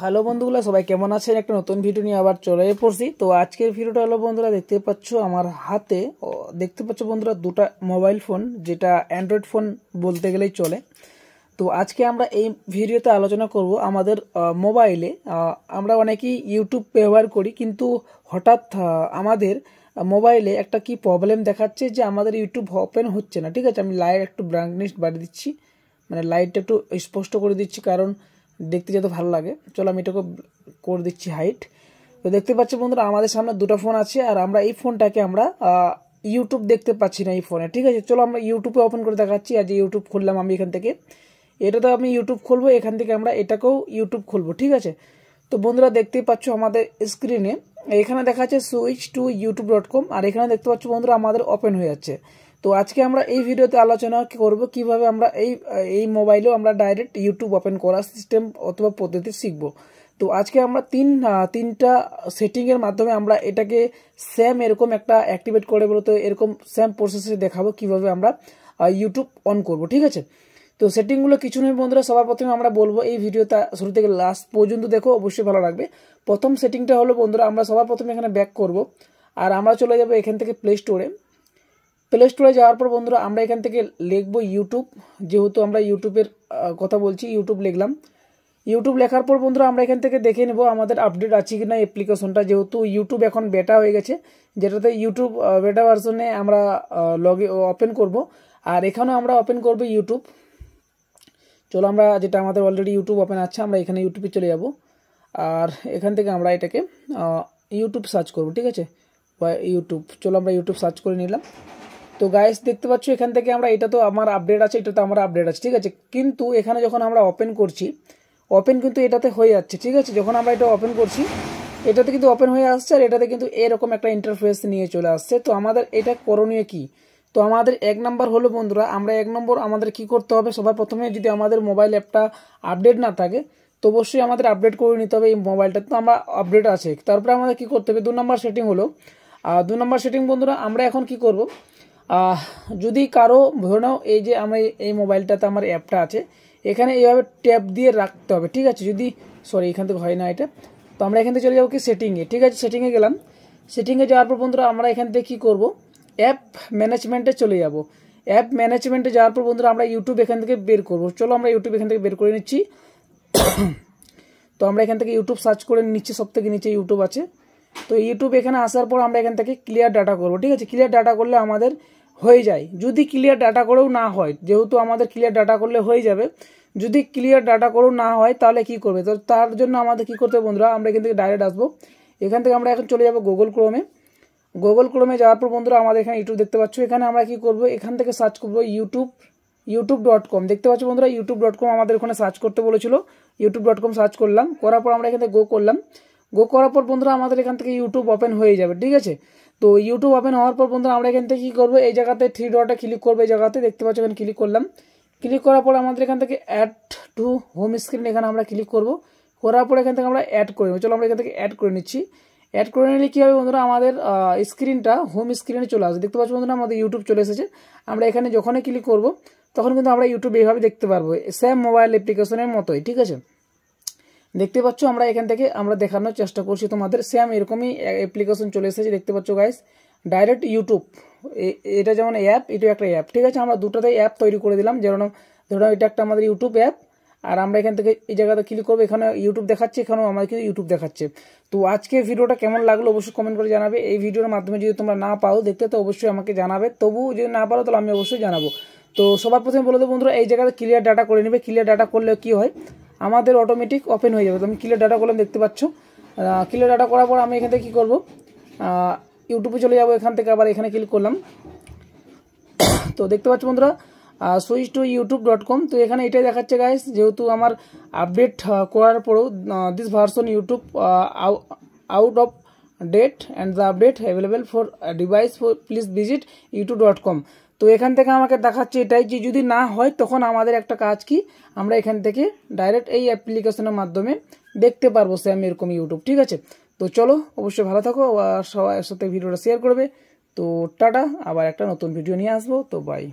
Hello বন্ধুগুলো, সবাই কেমন আছেন? একটা নতুন ভিডিও নিয়ে আবার চলে পড়ছি। তো আজকের ভিডিওটা হলো বন্ধুরা, দেখতে পাচ্ছ আমার হাতে, দেখতে পাচ্ছ বন্ধুরা দুটা মোবাইল ফোন, যেটা অ্যান্ড্রয়েড ফোন বলতে গেলেই চলে। তো আজকে আমরা এই ভিডিওতে আলোচনা করব আমাদের মোবাইলে আমরা অনেকেই ইউটিউব ব্যবহার করি, কিন্তু হঠাৎ আমাদের মোবাইলে একটা কি প্রবলেম দেখাচ্ছে যে আমাদের ইউটিউব ওপেন হচ্ছে না। ঠিক আছে, আমি লাইট একটু ব্রাইটনেস বাড়িয়ে দিচ্ছি, মানে লাইটটা একটু স্পষ্ট করে দিচ্ছি, কারণ দেখতে যাতে ভালো লাগে। চলো আমি এটাকে করে দিচ্ছি হাইট। তো দেখতে পাচ্ছি বন্ধুরা, আমাদের সামনে দুটো ফোন আছে, আর আমরা এই ফোনটাকে আমরা ইউটিউব দেখতে পাচ্ছি না এই ফোনে। ঠিক আছে, চলো আমরা ইউটিউবে ওপেন করে দেখাচ্ছি। আর যে ইউটিউব খুললাম আমি এখান থেকে, এটাতে আমি ইউটিউব খুলবো, এখান থেকে আমরা এটাকেও ইউটিউব খুলবো। ঠিক আছে, তো বন্ধুরা দেখতেই পাচ্ছ আমাদের স্ক্রিনে এখানে দেখা যাচ্ছে সুইচ টু youtube.com, আর এখানে দেখতে পাচ্ছ বন্ধুরা আমাদের ওপেন হয়ে যাচ্ছে। তো আজকে আমরা এই ভিডিওতে আলোচনা করব কিভাবে আমরা এই মোবাইলেও আমরা ডাইরেক্ট ইউটিউব ওপেন করার সিস্টেম অথবা পদ্ধতি শিখব। তো আজকে আমরা তিনটা সেটিংয়ের মাধ্যমে আমরা এটাকে সেম এরকম একটা অ্যাক্টিভেট করে বলতে এরকম সেম প্রসেসে দেখাবো কিভাবে আমরা ইউটিউব অন করব। ঠিক আছে, তো সেটিংগুলো কিছু নেই বন্ধুরা। সবার প্রথমে আমরা বলবো এই ভিডিওটা শুরু থেকে লাস্ট পর্যন্ত দেখো, অবশ্যই ভালো লাগবে। প্রথম সেটিংটা হলো বন্ধুরা, আমরা সবার প্রথমে এখানে ব্যাক করব, আর আমরা চলে যাব এখান থেকে প্লে স্টোরে। প্লে স্টোরে যাওয়ার পর বন্ধুরা আমরা এখান থেকে লিখবো ইউটিউব, যেহেতু আমরা ইউটিউবের কথা বলছি, ইউটিউব লিখলাম। ইউটিউব লেখার পর বন্ধুরা আমরা এখান থেকে দেখে নেব আমাদের আপডেট আছে কিনা অ্যাপ্লিকেশনটা, যেহেতু ইউটিউব এখন বেটা হয়ে গেছে, যেটাতে ইউটিউব বেটা ভার্সনে আমরা ওপেন করব। আর এখানেও আমরা ওপেন করব ইউটিউব। চলো আমরা, যেটা আমাদের অলরেডি ইউটিউব ওপেন আছে, আমরা এখানে ইউটিউবে চলে যাব, আর এখান থেকে আমরা এটাকে ইউটিউব সার্চ করব। ঠিক আছে, ইউটিউব, চলো আমরা ইউটিউব সার্চ করে নিলাম। তো গাইস দেখতে পাচ্ছ এখান থেকে আমরা, এটা তো আমার আপডেট আছে, এটা তো আমার আপডেট আছে। ঠিক আছে, কিন্তু এখানে যখন আমরা ওপেন করছি, ওপেন কিন্তু এটাতে হয়ে যাচ্ছে। ঠিক আছে, যখন আমরা এটা ওপেন করছি এটাতে কিন্তু ওপেন হয়ে আসছে, আর এটাতে কিন্তু এরকম একটা ইন্টারফেস নিয়ে চলে আসছে। তো আমাদের এটা করণীয় কি? তো আমাদের এক নাম্বার হলো বন্ধুরা, আমাদের কি করতে হবে, সবার প্রথমে যদি আমাদের মোবাইল অ্যাপটা আপডেট না থাকে তো অবশ্যই আমাদের আপডেট করে নিতে হবে এই মোবাইলটা। তো আমরা আপডেট আছে, তারপরে আমাদের কি করতে হবে, 2 নম্বর সেটিং হলো। 2 নম্বর সেটিং বন্ধুরা, আমরা এখন কি করব, যদি কারো ধরে নাও এই যে আমি এই মোবাইলটাতে আমার অ্যাপটা আছে, এখানে এইভাবে ট্যাপ দিয়ে রাখতে হবে। ঠিক আছে, যদি এখান থেকে হয় না এটা, তো আমরা এখান থেকে চলে যাবো কি সেটিংয়ে। ঠিক আছে, সেটিংয়ে গেলাম। সেটিংয়ে যাওয়ার পর বন্ধুরা আমরা এখান থেকে কী করবো, অ্যাপ ম্যানেজমেন্টে চলে যাব। অ্যাপ ম্যানেজমেন্টে যাওয়ার পর বন্ধুরা আমরা ইউটিউব এখান থেকে বের করবো। চলো আমরা ইউটিউব এখান থেকে বের করে নিচ্ছি। তো আমরা এখান থেকে ইউটিউব সার্চ করে নিচ্ছি, সব থেকে নিচে ইউটিউব আছে। তো ইউটিউব এখানে আসার পর আমরা এখান থেকে ক্লিয়ার ডাটা করবো। ঠিক আছে, ক্লিয়ার ডাটা করলে আমাদের হয়ে যায়। যদি ক্লিয়ার ডাটা করেও না হয়, যেহেতু আমাদের ক্লিয়ার ডাটা করলে হয়ে যাবে, যদি ক্লিয়ার ডাটা করেও না হয় তাহলে কি করবে, তো তার জন্য আমাদের কি করতে হবে বন্ধুরা, আমরা এখান থেকে ডাইরেক্ট আসবো। এখান থেকে আমরা এখন চলে যাবো গুগল ক্রোমে। গুগল ক্রোমে যাওয়ার পর বন্ধুরা আমাদের এখানে ইউটিউব দেখতে পাচ্ছ, এখানে আমরা কি করবো, এখান থেকে সার্চ করবো youtube.com। দেখতে পাচ্ছ বন্ধুরা youtube.com আমাদের ওখানে সার্চ করতে বলেছিল, youtube.com সার্চ করলাম, করার পর আমরা এখান থেকে গো করলাম। গো করার পর বন্ধুরা আমাদের এখান থেকে ইউটিউব ওপেন হয়ে যাবে। ঠিক আছে, তো ইউটিউব ওপেন হওয়ার পর বন্ধুরা আমরা এখান থেকে কী করবো, এই জায়গাতে 3 ডটে ক্লিক করবো, এই জায়গাতে দেখতে পাচ্ছ এখানে ক্লিক করলাম। ক্লিক করার পর আমাদের এখান থেকে অ্যাড টু হোম স্ক্রিন, এখানে আমরা ক্লিক করবো। করার পর এখান থেকে আমরা অ্যাড করে নেবো। চলো আমরা এখান থেকে অ্যাড করে নিচ্ছি। অ্যাড করে নিলে কী হবে বন্ধুরা, আমাদের স্ক্রিনটা হোম স্ক্রিনে চলে আসবে। দেখতে পাচ্ছ বন্ধুরা আমাদের ইউটিউব চলে এসেছে। আমরা এখানে যখনই ক্লিক করবো তখন কিন্তু আমরা ইউটিউব এইভাবে দেখতে পারবো, সেম মোবাইল অ্যাপ্লিকেশনের মতোই। ঠিক আছে, দেখতে পাচ্ছ আমরা এখান থেকে আমরা দেখানোর চেষ্টা করছি তোমাদের, সেম এরকমই অ্যাপ্লিকেশন চলে এসেছে। দেখতে পাচ্ছ গাইস, ডাইরেক্ট ইউটিউব, এটা যেমন অ্যাপ, এটা একটা অ্যাপ। ঠিক আছে, আমরা দুটোতেই অ্যাপ তৈরি করে দিলাম। যেমন ধরো এটা একটা আমাদের ইউটিউব অ্যাপ, আর আমরা এখান থেকে এই জায়গাতে ক্লিক করবো, এখানে ইউটিউব দেখাচ্ছে, এখানেও আমাদের কিন্তু ইউটিউব দেখাচ্ছে। তো আজকে ভিডিওটা কেমন লাগলো অবশ্যই কমেন্ট করে জানাবে। এই ভিডিওর মাধ্যমে যদি তোমরা না পাও দেখতে, তো অবশ্যই আমাকে জানাবে। তবু যদি না পারো তাহলে আমি অবশ্যই জানাবো। তো সবার প্রথমে বলে দেবো বন্ধুরা, এই জায়গাতে ক্লিয়ার ডাটা করে নেবে। ক্লিয়ার ডাটা করলে কি হয়, আমাদের অটোমেটিক ওপেন হয়ে যাবে। তো আমি ক্লিয়ার ডাটা করলাম, দেখতে পাচ্ছ। ক্লিয়ার ডাটা করার পর আমি এখান থেকে কী করবো, ইউটিউবে চলে যাবো। এখান থেকে আবার এখানে ক্লিক করলাম। তো দেখতে পাচ্ছ বন্ধুরা সুইচ টু youtube.com। তো এখানে এটাই দেখাচ্ছে গাইস, যেহেতু আমার আপডেট করার পরেও this version YouTube out of date and the update available for device for please visit youtube.com। তো এখান থেকে আমাকে দেখাচ্ছে এটাই, যে যদি না হয় তখন আমাদের একটা কাজ কি, আমরা এখান থেকে ডাইরেক্ট এই অ্যাপ্লিকেশনের মাধ্যমে দেখতে পারবো সেম এরকম ইউটিউব। ঠিক আছে, তো চলো অবশ্যই ভালো থাকো, আর সবার সাথে ভিডিওটা শেয়ার করবে। তো টাটা, আবার একটা নতুন ভিডিও নিয়ে আসবো। তো বাই।